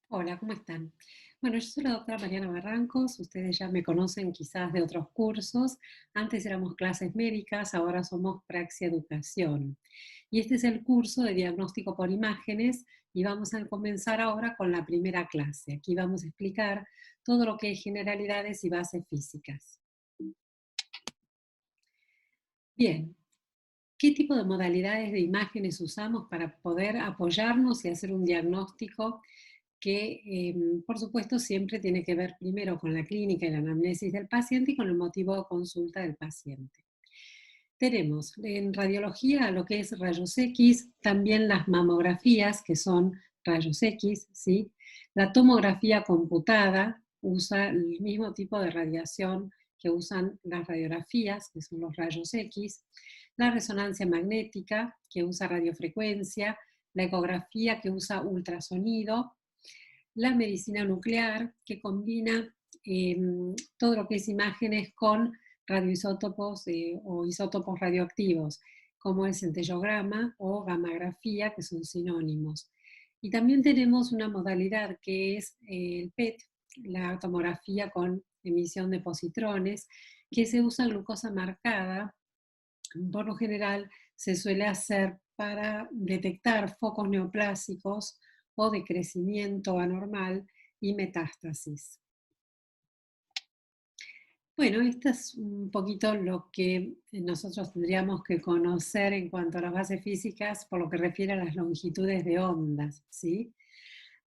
Hola, ¿cómo están? Bueno, yo soy la doctora Mariana Barrancos, ustedes ya me conocen quizás de otros cursos. Antes éramos clases médicas, ahora somos Praxia Educación. Y este es el curso de diagnóstico por imágenes y vamos a comenzar ahora con la primera clase. Aquí vamos a explicar todo lo que es generalidades y bases físicas. Bien, ¿qué tipo de modalidades de imágenes usamos para poder apoyarnos y hacer un diagnóstico que, por supuesto, siempre tiene que ver primero con la clínica y la anamnesis del paciente y con el motivo de consulta del paciente? Tenemos en radiología lo que es rayos X, también las mamografías, que son rayos X, ¿sí? La tomografía computada usa el mismo tipo de radiación que usan las radiografías, que son los rayos X. La resonancia magnética, que usa radiofrecuencia. La ecografía, que usa ultrasonido. La medicina nuclear, que combina todo lo que es imágenes con radioisótopos o isótopos radioactivos, como el centellograma o gammagrafía, que son sinónimos. Y también tenemos una modalidad que es el PET, la tomografía con emisión de positrones, que se usa glucosa marcada. Por lo general se suele hacer para detectar focos neoplásicos o de crecimiento anormal y metástasis. Bueno, esto es un poquito lo que nosotros tendríamos que conocer en cuanto a las bases físicas por lo que refiere a las longitudes de ondas, ¿sí?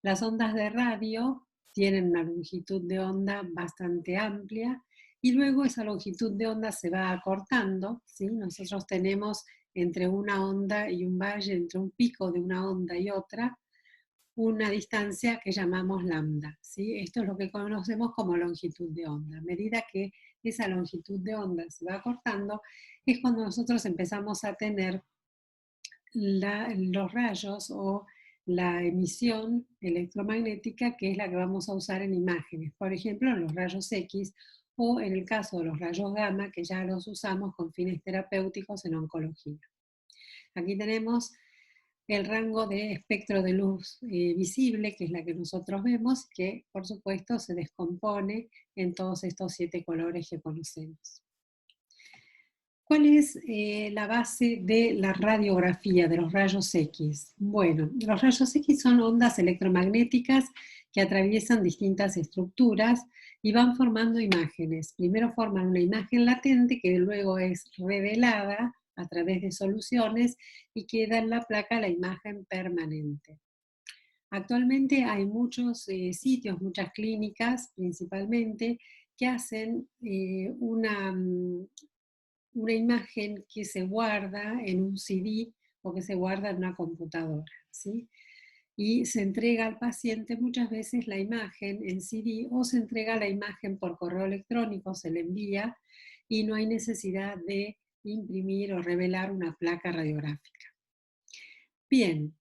Las ondas de radio tienen una longitud de onda bastante amplia y luego esa longitud de onda se va acortando, ¿sí? Nosotros tenemos entre una onda y un valle, entre un pico de una onda y otra, una distancia que llamamos lambda, ¿sí? Esto es lo que conocemos como longitud de onda. A medida que esa longitud de onda se va acortando, es cuando nosotros empezamos a tener los rayos o la emisión electromagnética, que es la que vamos a usar en imágenes. Por ejemplo, los rayos X o en el caso de los rayos gamma, que ya los usamos con fines terapéuticos en oncología. Aquí tenemos el rango de espectro de luz visible, que es la que nosotros vemos, que por supuesto se descompone en todos estos 7 colores que conocemos. ¿Cuál es la base de la radiografía de los rayos X? Bueno, los rayos X son ondas electromagnéticas que atraviesan distintas estructuras y van formando imágenes. Primero forman una imagen latente que luego es revelada a través de soluciones y queda en la placa la imagen permanente. Actualmente hay muchos sitios, muchas clínicas principalmente, que hacen una imagen que se guarda en un CD o que se guarda en una computadora, ¿sí? Y se entrega al paciente muchas veces la imagen en CD o se entrega la imagen por correo electrónico, se le envía y no hay necesidad de imprimir o revelar una placa radiográfica. Bien,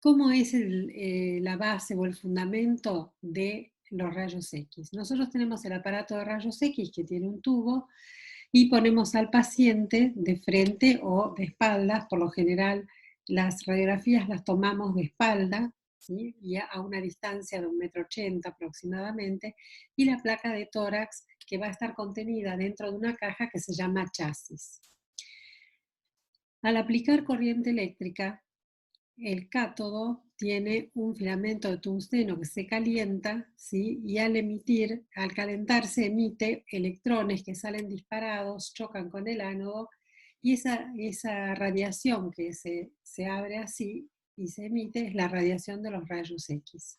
¿cómo es la base o el fundamento de los rayos X? Nosotros tenemos el aparato de rayos X que tiene un tubo y ponemos al paciente de frente o de espaldas. Por lo general, las radiografías las tomamos de espalda, ¿sí? Y a una distancia de 1,80 m aproximadamente, y la placa de tórax que va a estar contenida dentro de una caja que se llama chasis. Al aplicar corriente eléctrica, el cátodo tiene un filamento de tungsteno que se calienta, ¿sí? Y al calentarse, emite electrones que salen disparados, chocan con el ánodo, y esa radiación que se abre así y se emite es la radiación de los rayos X.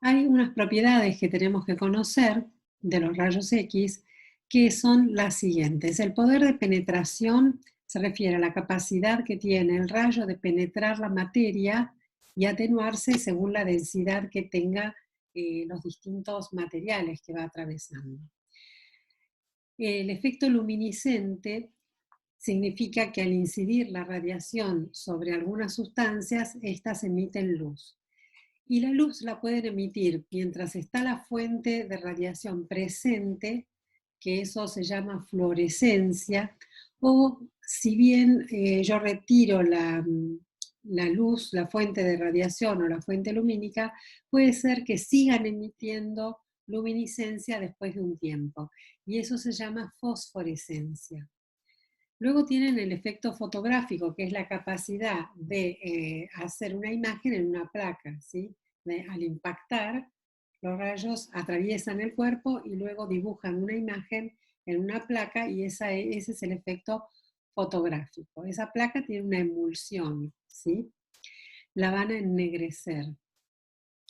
Hay unas propiedades que tenemos que conocer de los rayos X que son las siguientes. El poder de penetración se refiere a la capacidad que tiene el rayo de penetrar la materia y atenuarse según la densidad que tenga los distintos materiales que va atravesando. El efecto luminiscente significa que al incidir la radiación sobre algunas sustancias, éstas emiten luz. Y la luz la pueden emitir mientras está la fuente de radiación presente, que eso se llama fluorescencia, o si bien yo retiro la luz, la fuente de radiación o la fuente lumínica, puede ser que sigan emitiendo luminiscencia después de un tiempo. Y eso se llama fosforescencia. Luego tienen el efecto fotográfico, que es la capacidad de hacer una imagen en una placa, ¿sí? Al impactar, los rayos atraviesan el cuerpo y luego dibujan una imagen en una placa y ese es el efecto fotográfico. Esa placa tiene una emulsión, ¿sí? La van a ennegrecer.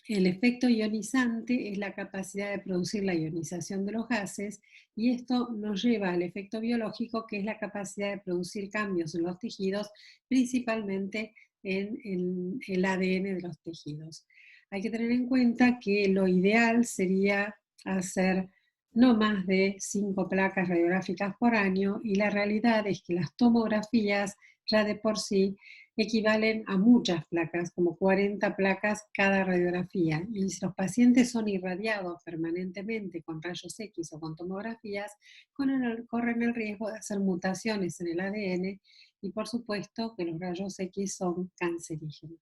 El efecto ionizante es la capacidad de producir la ionización de los gases y esto nos lleva al efecto biológico, que es la capacidad de producir cambios en los tejidos, principalmente en el ADN de los tejidos. Hay que tener en cuenta que lo ideal sería hacer no más de 5 placas radiográficas por año y la realidad es que las tomografías ya de por sí equivalen a muchas placas, como 40 placas cada radiografía. Y si los pacientes son irradiados permanentemente con rayos X o con tomografías, corren el riesgo de hacer mutaciones en el ADN y por supuesto que los rayos X son cancerígenos.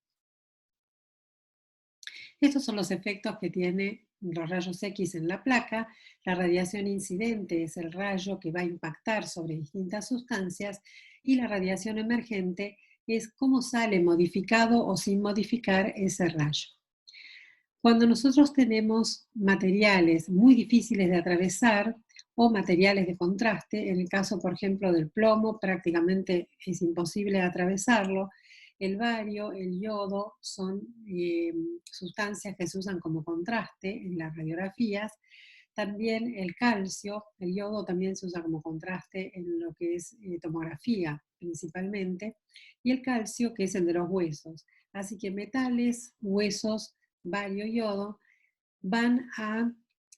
Estos son los efectos que tiene los rayos X en la placa. La radiación incidente es el rayo que va a impactar sobre distintas sustancias y la radiación emergente es cómo sale modificado o sin modificar ese rayo. Cuando nosotros tenemos materiales muy difíciles de atravesar o materiales de contraste, en el caso, por ejemplo, del plomo, prácticamente es imposible atravesarlo. El bario, el yodo son sustancias que se usan como contraste en las radiografías. También el calcio, el yodo también se usa como contraste en lo que es tomografía principalmente, y el calcio que es el de los huesos. Así que metales, huesos, bario y yodo van a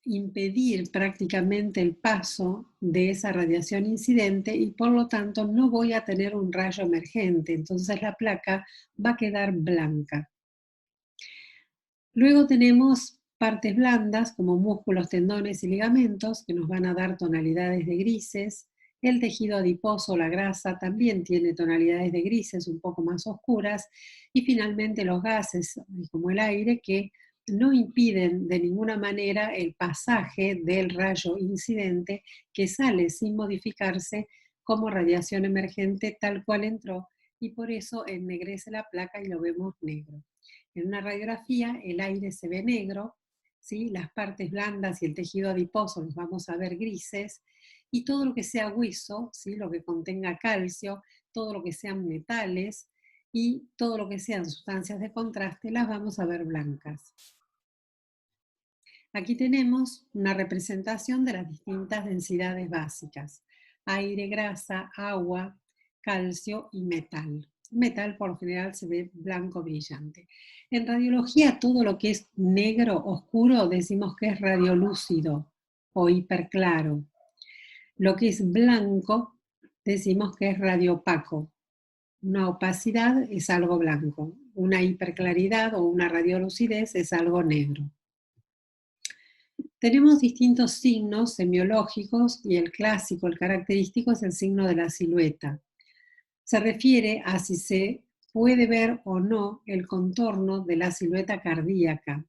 impedir prácticamente el paso de esa radiación incidente y por lo tanto no voy a tener un rayo emergente, entonces la placa va a quedar blanca. Luego tenemos partes blandas como músculos, tendones y ligamentos que nos van a dar tonalidades de grises. El tejido adiposo, la grasa, también tiene tonalidades de grises un poco más oscuras. Y finalmente los gases, como el aire, que no impiden de ninguna manera el pasaje del rayo incidente que sale sin modificarse como radiación emergente tal cual entró y por eso ennegrece la placa y lo vemos negro. En una radiografía el aire se ve negro, ¿sí? Las partes blandas y el tejido adiposo los vamos a ver grises, y todo lo que sea hueso, ¿sí? Lo que contenga calcio, todo lo que sean metales y todo lo que sean sustancias de contraste las vamos a ver blancas. Aquí tenemos una representación de las distintas densidades básicas: aire, grasa, agua, calcio y metal. Metal por lo general se ve blanco brillante. En radiología todo lo que es negro oscuro decimos que es radiolúcido o hiperclaro. Lo que es blanco decimos que es radiopaco. Una opacidad es algo blanco. Una hiperclaridad o una radiolucidez es algo negro. Tenemos distintos signos semiológicos y el clásico, el característico es el signo de la silueta. Se refiere a si se puede ver o no el contorno de la silueta cardíaca,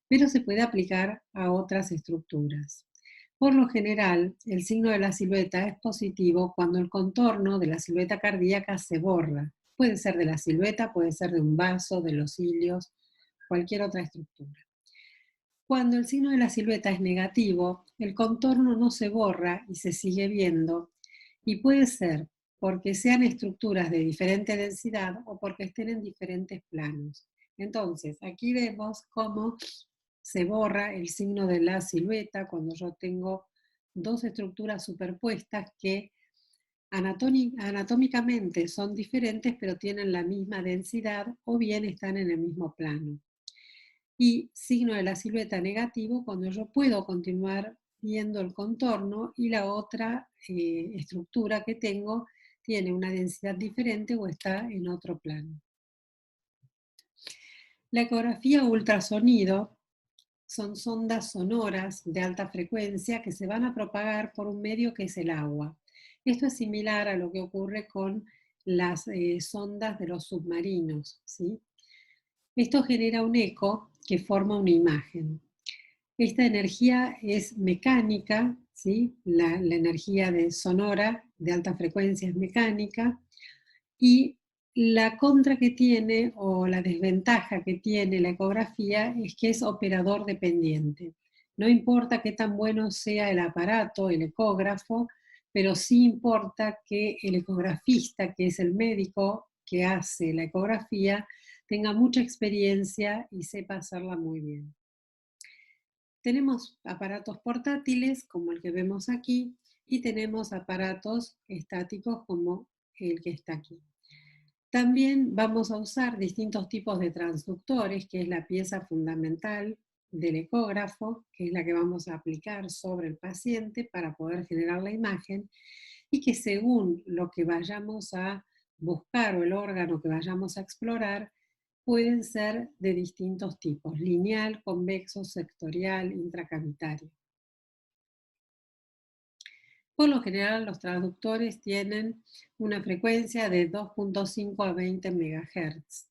pero se puede aplicar a otras estructuras. Por lo general, el signo de la silueta es positivo cuando el contorno de la silueta cardíaca se borra. Puede ser de la silueta, puede ser de un vaso, de los cilios, cualquier otra estructura. Cuando el signo de la silueta es negativo, el contorno no se borra y se sigue viendo, y puede ser porque sean estructuras de diferente densidad o porque estén en diferentes planos. Entonces, aquí vemos cómo se borra el signo de la silueta cuando yo tengo dos estructuras superpuestas que anatómicamente son diferentes pero tienen la misma densidad o bien están en el mismo plano. Y signo de la silueta negativo cuando yo puedo continuar viendo el contorno y la otra estructura que tengo tiene una densidad diferente o está en otro plano. La ecografía ultrasonido son sondas sonoras de alta frecuencia que se van a propagar por un medio que es el agua. Esto es similar a lo que ocurre con las sondas de los submarinos, ¿sí? Esto genera un eco que forma una imagen. Esta energía es mecánica, ¿sí? La energía de sonora de alta frecuencia es mecánica, y la contra que tiene o la desventaja que tiene la ecografía es que es operador dependiente. No importa qué tan bueno sea el aparato, el ecógrafo, pero sí importa que el ecografista, que es el médico que hace la ecografía, tenga mucha experiencia y sepa hacerla muy bien. Tenemos aparatos portátiles como el que vemos aquí y tenemos aparatos estáticos como el que está aquí. También vamos a usar distintos tipos de transductores, que es la pieza fundamental del ecógrafo, que es la que vamos a aplicar sobre el paciente para poder generar la imagen, y que según lo que vayamos a buscar o el órgano que vayamos a explorar, pueden ser de distintos tipos: lineal, convexo, sectorial, intracavitario. Por lo general, los transductores tienen una frecuencia de 2.5 a 20 MHz.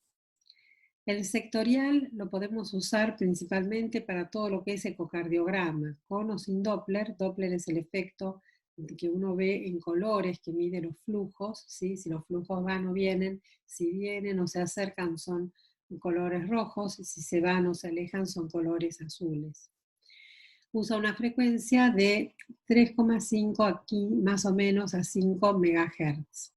El sectorial lo podemos usar principalmente para todo lo que es ecocardiograma, con o sin Doppler. Doppler es el efecto que uno ve en colores, que mide los flujos, ¿sí? Si los flujos van o vienen, si vienen o se acercan son colores rojos, y si se van o se alejan son colores azules. Usa una frecuencia de 3,5 aquí más o menos a 5 MHz.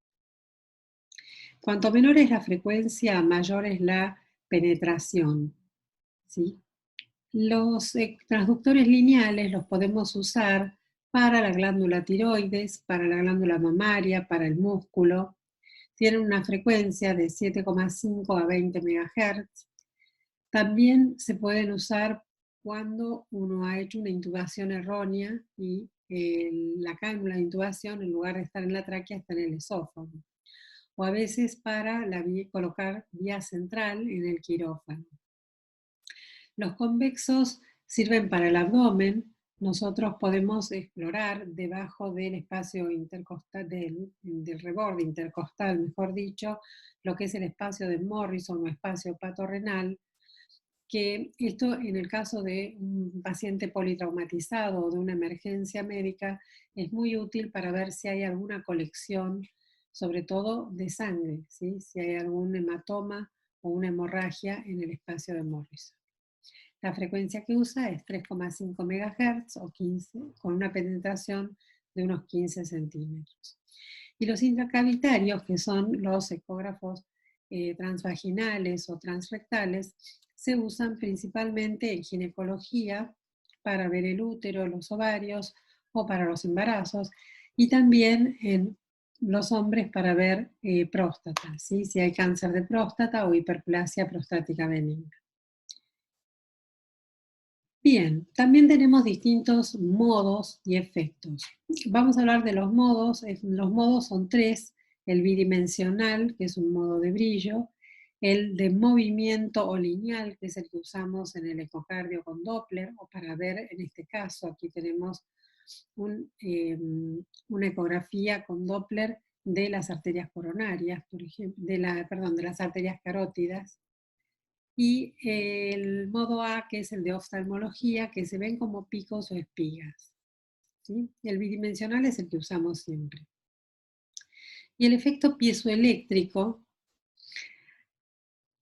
Cuanto menor es la frecuencia, mayor es la penetración, ¿sí? Los transductores lineales los podemos usar para la glándula tiroides, para la glándula mamaria, para el músculo. Tienen una frecuencia de 7,5 a 20 MHz. También se pueden usar cuando uno ha hecho una intubación errónea y la cánula de intubación, en lugar de estar en la tráquea, está en el esófago. O a veces para colocar vía central en el quirófano. Los convexos sirven para el abdomen. Nosotros podemos explorar debajo del espacio intercostal, del reborde intercostal, mejor dicho, lo que es el espacio de Morrison o espacio patorrenal, que esto en el caso de un paciente politraumatizado o de una emergencia médica es muy útil para ver si hay alguna colección, sobre todo de sangre, ¿sí? Si hay algún hematoma o una hemorragia en el espacio de Morrison. La frecuencia que usa es 3,5 MHz o 15, con una penetración de unos 15 centímetros. Y los intracavitarios, que son los ecógrafos transvaginales o transrectales, se usan principalmente en ginecología para ver el útero, los ovarios o para los embarazos, y también en los hombres para ver próstata, ¿sí? Si hay cáncer de próstata o hiperplasia prostática benigna. Bien, también tenemos distintos modos y efectos. Vamos a hablar de los modos. Los modos son tres: el bidimensional, que es un modo de brillo; el de movimiento o lineal, que es el que usamos en el ecocardio con Doppler, o para ver, en este caso, aquí tenemos una ecografía con Doppler de las arterias coronarias, por ejemplo, de las arterias carótidas. Y el modo A, que es el de oftalmología, que se ven como picos o espigas, ¿sí? El bidimensional es el que usamos siempre. Y el efecto piezoeléctrico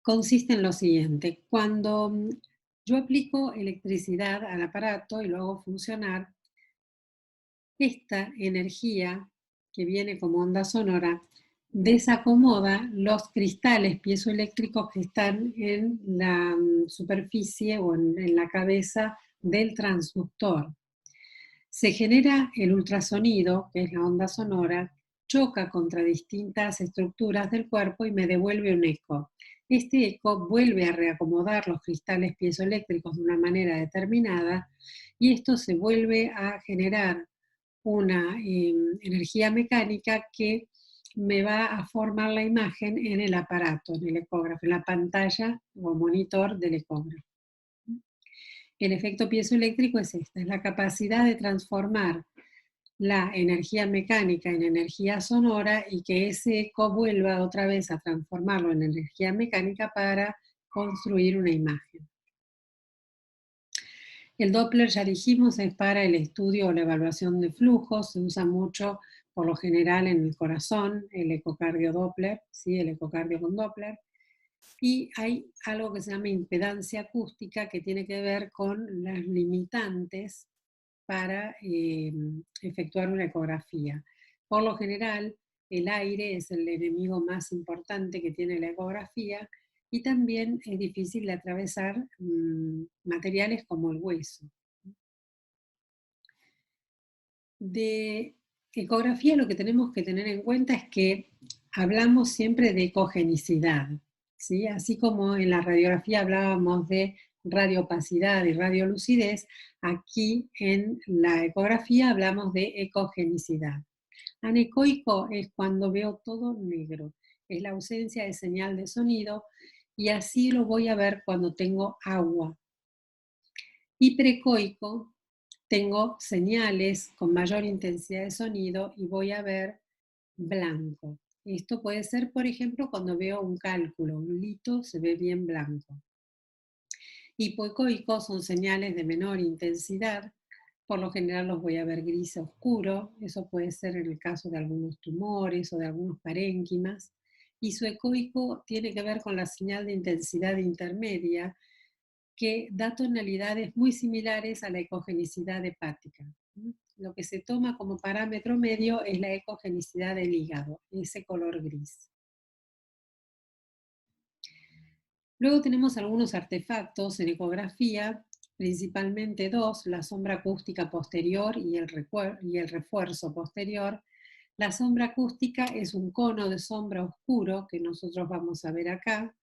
consiste en lo siguiente: cuando yo aplico electricidad al aparato y lo hago funcionar, esta energía que viene como onda sonora desacomoda los cristales piezoeléctricos que están en la superficie o en la cabeza del transductor. Se genera el ultrasonido, que es la onda sonora, choca contra distintas estructuras del cuerpo y me devuelve un eco. Este eco vuelve a reacomodar los cristales piezoeléctricos de una manera determinada, y esto se vuelve a generar una energía mecánica que me va a formar la imagen en el aparato, en el ecógrafo, en la pantalla o monitor del ecógrafo. El efecto piezoeléctrico es esta: es la capacidad de transformar la energía mecánica en energía sonora y que ese eco vuelva otra vez a transformarlo en energía mecánica para construir una imagen. El Doppler, ya dijimos, es para el estudio o la evaluación de flujos, se usa mucho por lo general en el corazón, el ecocardio Doppler, ¿sí? El ecocardio con Doppler. Y hay algo que se llama impedancia acústica que tiene que ver con las limitantes para efectuar una ecografía. Por lo general, el aire es el enemigo más importante que tiene la ecografía y también es difícil de atravesar materiales como el hueso. De ecografía lo que tenemos que tener en cuenta es que hablamos siempre de ecogenicidad, ¿sí? Así como en la radiografía hablábamos de radiopacidad y radiolucidez, aquí en la ecografía hablamos de ecogenicidad. Anecoico es cuando veo todo negro, es la ausencia de señal de sonido y así lo voy a ver cuando tengo agua. Hiperecoico, tengo señales con mayor intensidad de sonido y voy a ver blanco. Esto puede ser, por ejemplo, cuando veo un cálculo, un lito se ve bien blanco. Hipoecoico son señales de menor intensidad, por lo general los voy a ver gris oscuro, eso puede ser en el caso de algunos tumores o de algunos parénquimas. Isoecoico tiene que ver con la señal de intensidad intermedia, que da tonalidades muy similares a la ecogenicidad hepática. Lo que se toma como parámetro medio es la ecogenicidad del hígado, ese color gris. Luego tenemos algunos artefactos en ecografía, principalmente dos, la sombra acústica posterior y el refuerzo posterior. La sombra acústica es un cono de sombra oscuro que nosotros vamos a ver acá,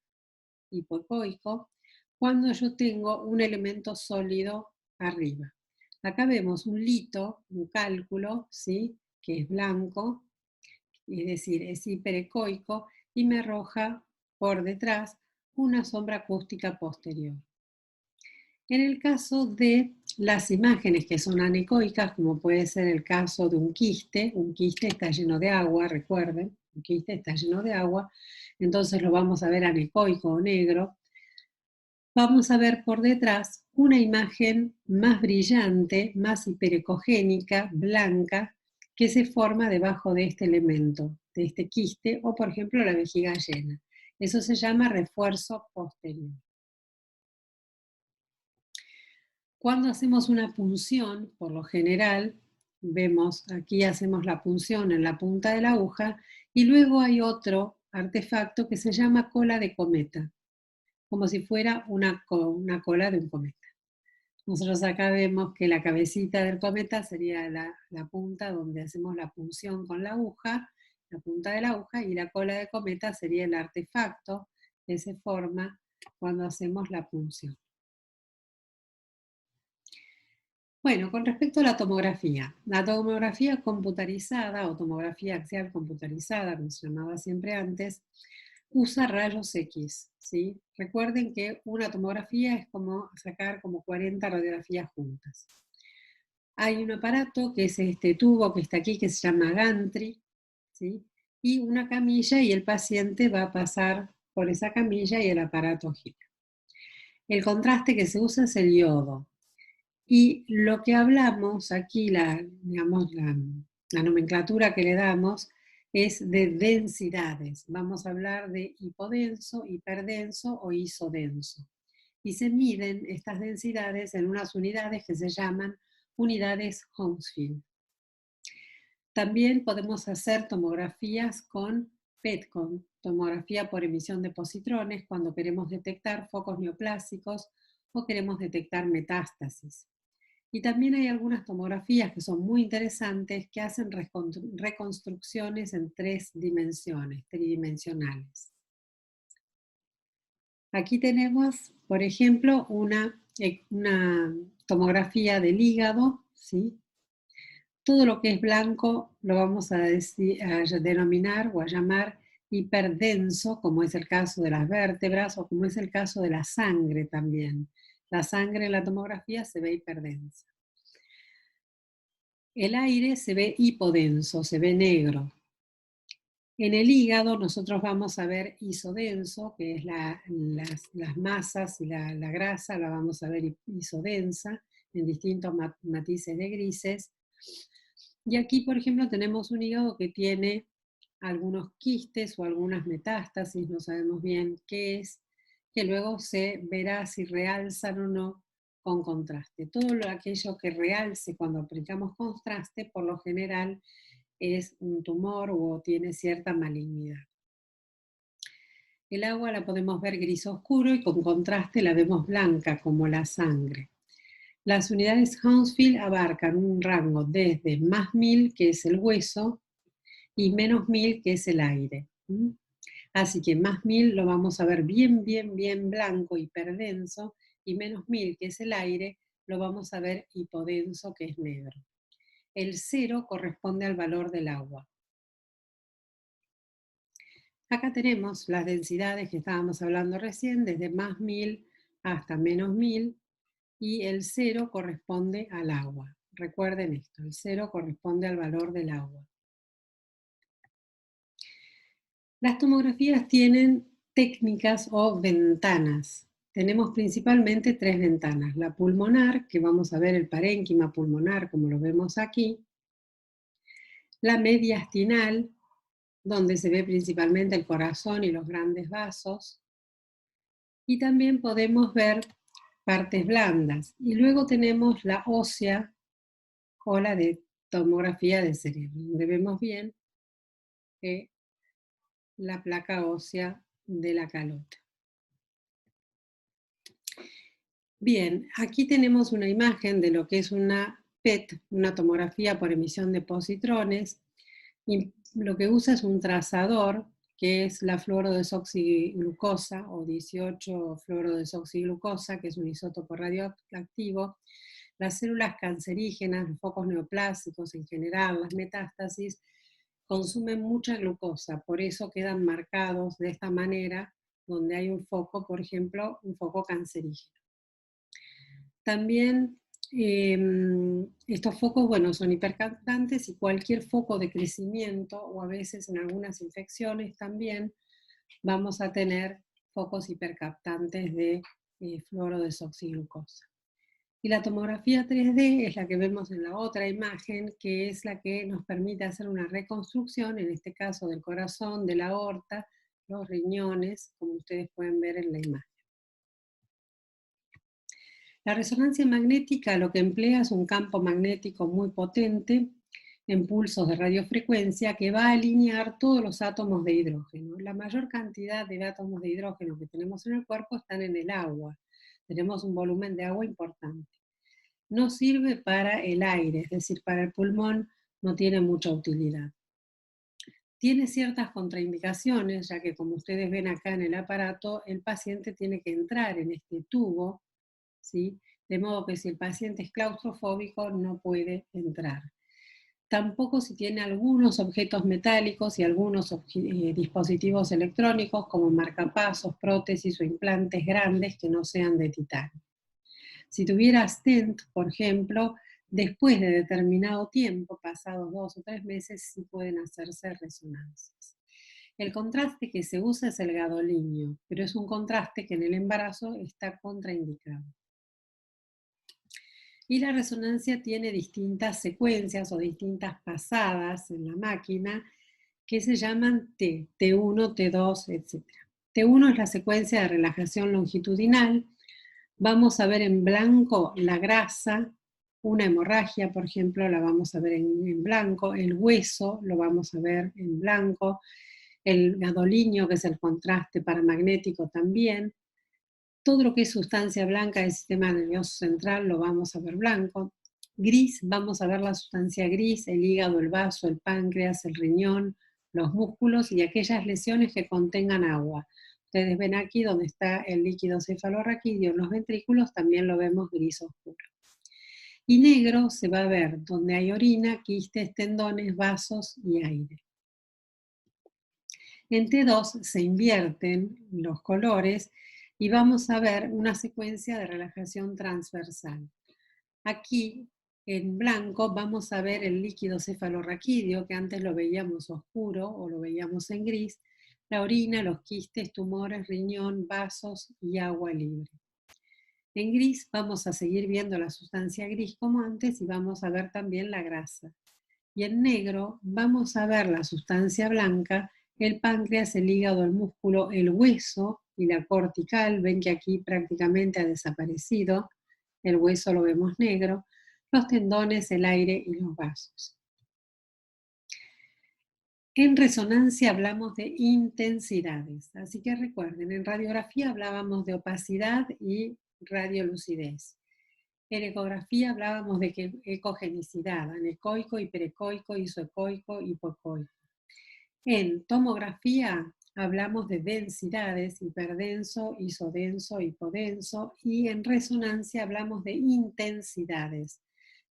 hipoecoico, cuando yo tengo un elemento sólido arriba. Acá vemos un lito, un cálculo, ¿sí? Que es blanco, es decir, es hiperecoico y me arroja por detrás una sombra acústica posterior. En el caso de las imágenes que son anecoicas, como puede ser el caso de un quiste está lleno de agua, recuerden, un quiste está lleno de agua, entonces lo vamos a ver anecoico o negro. Vamos a ver por detrás una imagen más brillante, más hiperecogénica, blanca, que se forma debajo de este elemento, de este quiste, o por ejemplo la vejiga llena. Eso se llama refuerzo posterior. Cuando hacemos una punción, por lo general, vemos aquí hacemos la punción en la punta de la aguja y luego hay otro artefacto que se llama cola de cometa, como si fuera una cola de un cometa. Nosotros acá vemos que la cabecita del cometa sería la punta donde hacemos la punción con la aguja, la punta de la aguja, y la cola de cometa sería el artefacto que se forma cuando hacemos la punción. Bueno, con respecto a la tomografía computarizada o tomografía axial computarizada, como se llamaba siempre antes, usa rayos X, ¿sí? Recuerden que una tomografía es como sacar como 40 radiografías juntas. Hay un aparato que es este tubo que está aquí, que se llama gantry, ¿sí? Y una camilla y el paciente va a pasar por esa camilla y el aparato gira. El contraste que se usa es el yodo. Y lo que hablamos aquí, digamos, la nomenclatura que le damos es de densidades. Vamos a hablar de hipodenso, hiperdenso o isodenso. Y se miden estas densidades en unas unidades que se llaman unidades Hounsfield. También podemos hacer tomografías con PET-COM, tomografía por emisión de positrones, cuando queremos detectar focos neoplásicos o queremos detectar metástasis. Y también hay algunas tomografías que son muy interesantes que hacen reconstrucciones en 3 dimensiones, tridimensionales. Aquí tenemos, por ejemplo, una tomografía del hígado, ¿sí? Todo lo que es blanco lo vamos a denominar o a llamar hiperdenso, como es el caso de las vértebras o como es el caso de la sangre también. La sangre en la tomografía se ve hiperdensa. El aire se ve hipodenso, se ve negro. En el hígado nosotros vamos a ver isodenso, que es las masas y la grasa, la vamos a ver isodensa en distintos matices de grises. Y aquí, por ejemplo, tenemos un hígado que tiene algunos quistes o algunas metástasis, no sabemos bien qué es, que luego se verá si realzan o no con contraste. Todo aquello que realce cuando aplicamos contraste, por lo general, es un tumor o tiene cierta malignidad. El agua la podemos ver gris oscuro y con contraste la vemos blanca como la sangre. Las unidades Hounsfield abarcan un rango desde más 1000, que es el hueso, y menos 1000, que es el aire. Así que más 1000 lo vamos a ver bien, bien, bien blanco, hiperdenso, y menos 1000, que es el aire, lo vamos a ver hipodenso, que es negro. El 0 corresponde al valor del agua. Acá tenemos las densidades que estábamos hablando recién, desde más 1000 hasta menos 1000, y el 0 corresponde al agua. Recuerden esto, el 0 corresponde al valor del agua. Las tomografías tienen técnicas o ventanas. Tenemos principalmente 3 ventanas. La pulmonar, que vamos a ver el parénquima pulmonar, como lo vemos aquí. La mediastinal, donde se ve principalmente el corazón y los grandes vasos. Y también podemos ver partes blandas. Y luego tenemos la ósea o la de tomografía de cerebro, donde vemos bien la placa ósea de la calota. Bien, aquí tenemos una imagen de lo que es una PET, una tomografía por emisión de positrones, y lo que usa es un trazador, que es la fluorodesoxiglucosa o 18-fluorodesoxiglucosa, que es un isótopo radioactivo. Las células cancerígenas, los focos neoplásicos en general, las metástasis, consumen mucha glucosa, por eso quedan marcados de esta manera, donde hay un foco, por ejemplo, un foco cancerígeno. También estos focos, bueno, son hipercaptantes y cualquier foco de crecimiento, o a veces en algunas infecciones también, vamos a tener focos hipercaptantes de fluorodesoxiglucosa. Y la tomografía 3D es la que vemos en la otra imagen, que es la que nos permite hacer una reconstrucción, en este caso del corazón, de la aorta, los riñones, como ustedes pueden ver en la imagen. La resonancia magnética lo que emplea es un campo magnético muy potente en pulsos de radiofrecuencia que va a alinear todos los átomos de hidrógeno. La mayor cantidad de átomos de hidrógeno que tenemos en el cuerpo están en el agua. Tenemos un volumen de agua importante. No sirve para el aire, es decir, para el pulmón no tiene mucha utilidad. Tiene ciertas contraindicaciones, ya que como ustedes ven acá en el aparato, el paciente tiene que entrar en este tubo, ¿sí? De modo que si el paciente es claustrofóbico no puede entrar. Tampoco si tiene algunos objetos metálicos y algunos dispositivos electrónicos como marcapasos, prótesis o implantes grandes que no sean de titanio. Si tuviera stent, por ejemplo, después de determinado tiempo, pasados 2 o 3 meses, sí pueden hacerse resonancias. El contraste que se usa es el gadolinio, pero es un contraste que en el embarazo está contraindicado. Y la resonancia tiene distintas secuencias o distintas pasadas en la máquina que se llaman T, T1, T2, etc. T1 es la secuencia de relajación longitudinal. Vamos a ver en blanco la grasa, una hemorragia, por ejemplo, la vamos a ver en blanco, el hueso lo vamos a ver en blanco, el gadolinio, que es el contraste paramagnético también. Todo lo que es sustancia blanca del sistema nervioso central lo vamos a ver blanco. Gris, vamos a ver la sustancia gris, el hígado, el vaso, el páncreas, el riñón, los músculos y aquellas lesiones que contengan agua. Ustedes ven aquí donde está el líquido cefalorraquídeo en los ventrículos, también lo vemos gris oscuro. Y negro se va a ver donde hay orina, quistes, tendones, vasos y aire. En T2 se invierten los colores y vamos a ver una secuencia de relajación transversal. Aquí En blanco vamos a ver el líquido cefalorraquídeo, que antes lo veíamos oscuro o lo veíamos en gris, la orina, los quistes, tumores, riñón, vasos y agua libre. En gris vamos a seguir viendo la sustancia gris como antes y vamos a ver también la grasa. Y en negro vamos a ver la sustancia blanca, el páncreas, el hígado, el músculo, el hueso y la cortical. Ven que aquí prácticamente ha desaparecido. El hueso lo vemos negro, los tendones, el aire y los vasos. En resonancia hablamos de intensidades, así que recuerden, en radiografía hablábamos de opacidad y radiolucidez. En ecografía hablábamos de ecogenicidad, anecoico, hiperecoico, isoecoico, hipoecoico. En tomografía hablamos de densidades, hiperdenso, isodenso, hipodenso, y en resonancia hablamos de intensidades,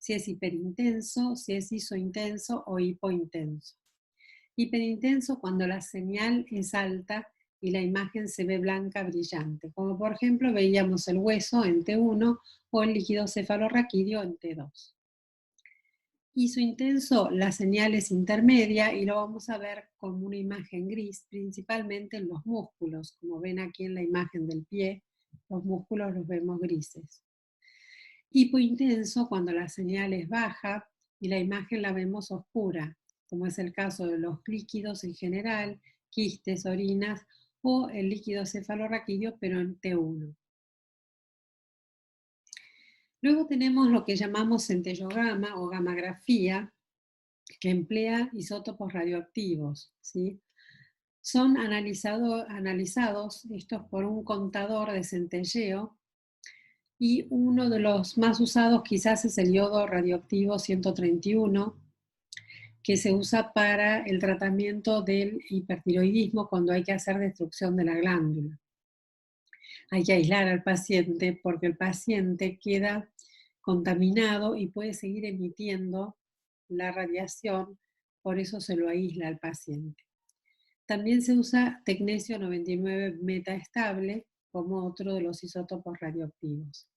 si es hiperintenso, si es isointenso o hipointenso. Hiperintenso cuando la señal es alta y la imagen se ve blanca brillante, como por ejemplo veíamos el hueso en T1 o el líquido cefalorraquídeo en T2. Isointenso, la señal es intermedia y lo vamos a ver como una imagen gris, principalmente en los músculos, como ven aquí en la imagen del pie, los músculos los vemos grises. Hipointenso cuando la señal es baja y la imagen la vemos oscura, como es el caso de los líquidos en general, quistes, orinas o el líquido cefalorraquídeo, pero en T1. Luego tenemos lo que llamamos centellograma o gammagrafía, que emplea isótopos radioactivos, ¿sí? Son analizados estos por un contador de centelleo y uno de los más usados quizás es el yodo radioactivo 131, que se usa para el tratamiento del hipertiroidismo cuando hay que hacer destrucción de la glándula. Hay que aislar al paciente porque el paciente queda contaminado y puede seguir emitiendo la radiación, por eso se lo aísla al paciente. También se usa tecnesio 99 metaestable como otro de los isótopos radioactivos.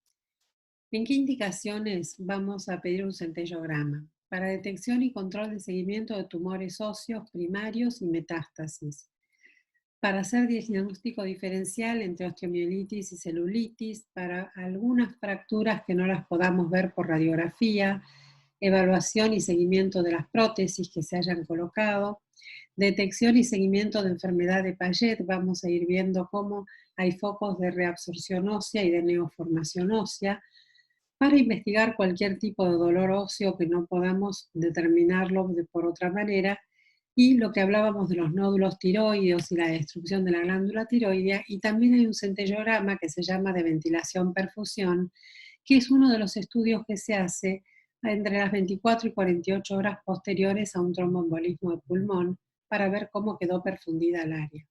¿En qué indicaciones vamos a pedir un centellograma? Para detección y control de seguimiento de tumores óseos primarios y metástasis. Para hacer diagnóstico diferencial entre osteomielitis y celulitis, para algunas fracturas que no las podamos ver por radiografía, evaluación y seguimiento de las prótesis que se hayan colocado, detección y seguimiento de enfermedad de Payet, vamos a ir viendo cómo hay focos de reabsorción ósea y de neoformación ósea, para investigar cualquier tipo de dolor óseo que no podamos determinarlo por otra manera, y lo que hablábamos de los nódulos tiroideos y la destrucción de la glándula tiroidea, y también hay un centellograma que se llama de ventilación-perfusión, que es uno de los estudios que se hace entre las 24 y 48 horas posteriores a un tromboembolismo de pulmón para ver cómo quedó perfundida el área.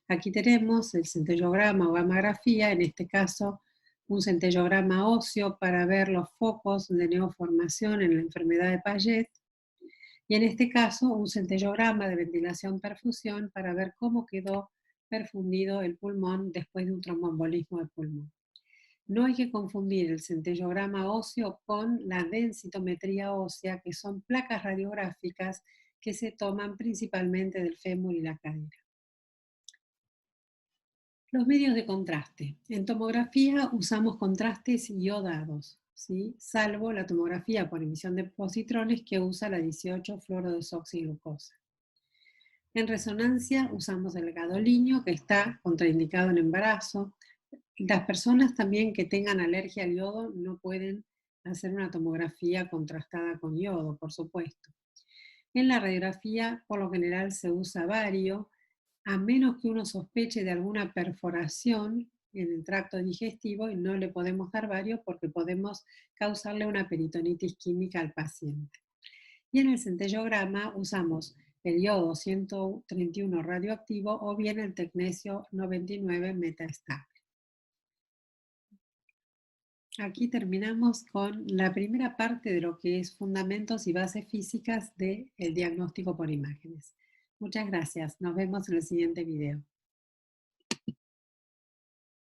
Aquí tenemos el centellograma o gammagrafía, en este caso un centellograma óseo para ver los focos de neoformación en la enfermedad de Payet, y en este caso un centellograma de ventilación-perfusión para ver cómo quedó perfundido el pulmón después de un tromboembolismo de pulmón. No hay que confundir el centellograma óseo con la densitometría ósea, que son placas radiográficas que se toman principalmente del fémur y la cadera. Los medios de contraste. En tomografía usamos contrastes iodados, ¿sí? Salvo la tomografía por emisión de positrones que usa la 18-fluorodesoxiglucosa. En resonancia usamos el gadolínio, que está contraindicado en embarazo. Las personas también que tengan alergia al yodo no pueden hacer una tomografía contrastada con yodo, por supuesto. En la radiografía, por lo general, se usa bario, a menos que uno sospeche de alguna perforación en el tracto digestivo, y no le podemos dar bario porque podemos causarle una peritonitis química al paciente. Y en el centellograma usamos el yodo 131 radioactivo o bien el tecnesio 99 metaestable. Aquí terminamos con la primera parte de lo que es fundamentos y bases físicas del diagnóstico por imágenes. Muchas gracias. Nos vemos en el siguiente video.